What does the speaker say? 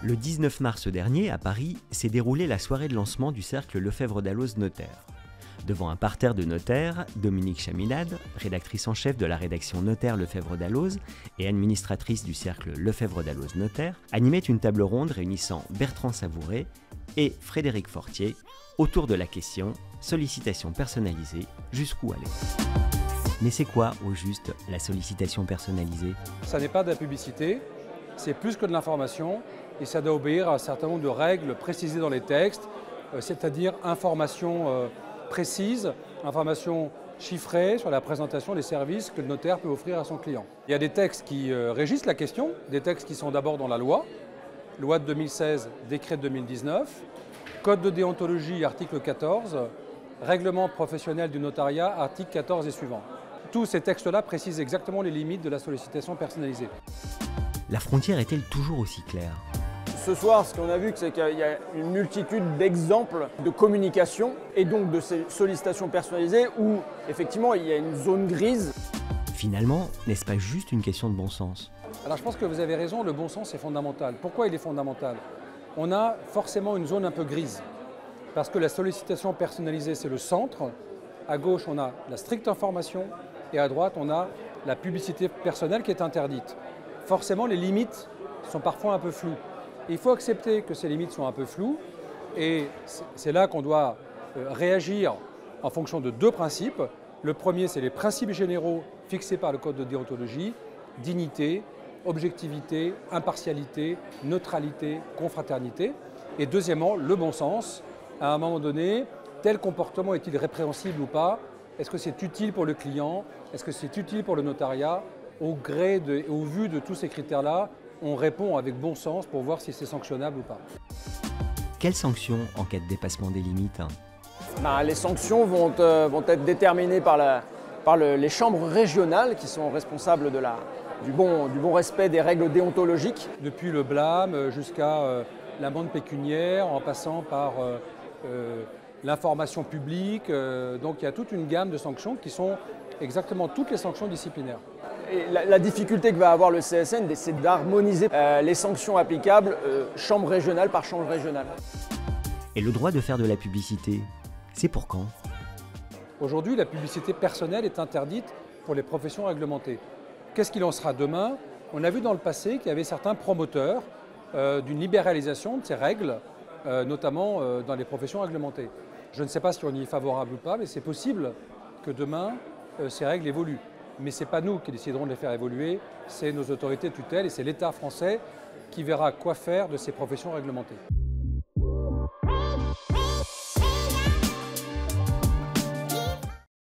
Le 19 mars dernier, à Paris, s'est déroulée la soirée de lancement du cercle Lefebvre Dalloz Notaire. Devant un parterre de notaires, Dominique Chaminade, rédactrice en chef de la rédaction Notaire Lefebvre Dalloz et administratrice du cercle Lefebvre Dalloz Notaire, animait une table ronde réunissant Bertrand Savouret et Frédéric Fortier autour de la question « Sollicitation personnalisée, jusqu'où aller ?» Mais c'est quoi, au juste, la sollicitation personnalisée? Ça n'est pas de la publicité, c'est plus que de l'information et ça doit obéir à un certain nombre de règles précisées dans les textes, c'est-à-dire information précise, information chiffrée sur la présentation des services que le notaire peut offrir à son client. Il y a des textes qui régissent la question, des textes qui sont d'abord dans la loi de 2016, décret de 2019, code de déontologie, article 14, règlement professionnel du notariat, article 14 et suivants. Tous ces textes-là précisent exactement les limites de la sollicitation personnalisée. La frontière est-elle toujours aussi claire? Ce soir, ce qu'on a vu, c'est qu'il y a une multitude d'exemples de communication et donc de ces sollicitations personnalisées où, effectivement, il y a une zone grise. Finalement, n'est-ce pas juste une question de bon sens? Alors je pense que vous avez raison, le bon sens est fondamental. Pourquoi il est fondamental? On a forcément une zone un peu grise. Parce que la sollicitation personnalisée, c'est le centre. À gauche, on a la stricte information et à droite, on a la publicité personnelle qui est interdite. Forcément, les limites sont parfois un peu floues. Il faut accepter que ces limites sont un peu floues et c'est là qu'on doit réagir en fonction de deux principes. Le premier, c'est les principes généraux fixés par le code de déontologie, dignité, objectivité, impartialité, neutralité, confraternité. Et deuxièmement, le bon sens. À un moment donné, tel comportement est-il répréhensible ou pas? Est-ce que c'est utile pour le client? Est-ce que c'est utile pour le notariat? Au vu de tous ces critères-là, on répond avec bon sens pour voir si c'est sanctionnable ou pas. Quelles sanctions en cas de dépassement des limites? Les sanctions vont être déterminées par les chambres régionales qui sont responsables du bon respect des règles déontologiques. Depuis le blâme jusqu'à l'amende pécuniaire, en passant par l'information publique. Donc il y a toute une gamme de sanctions qui sont exactement toutes les sanctions disciplinaires. Et la difficulté que va avoir le CSN, c'est d'harmoniser les sanctions applicables chambre régionale par chambre régionale. Et le droit de faire de la publicité, c'est pour quand? Aujourd'hui, la publicité personnelle est interdite pour les professions réglementées. Qu'est-ce qu'il en sera demain? On a vu dans le passé qu'il y avait certains promoteurs d'une libéralisation de ces règles, notamment dans les professions réglementées. Je ne sais pas si on y est favorable ou pas, mais c'est possible que demain, ces règles évoluent. Mais ce n'est pas nous qui déciderons de les faire évoluer, c'est nos autorités de tutelle et c'est l'État français qui verra quoi faire de ces professions réglementées.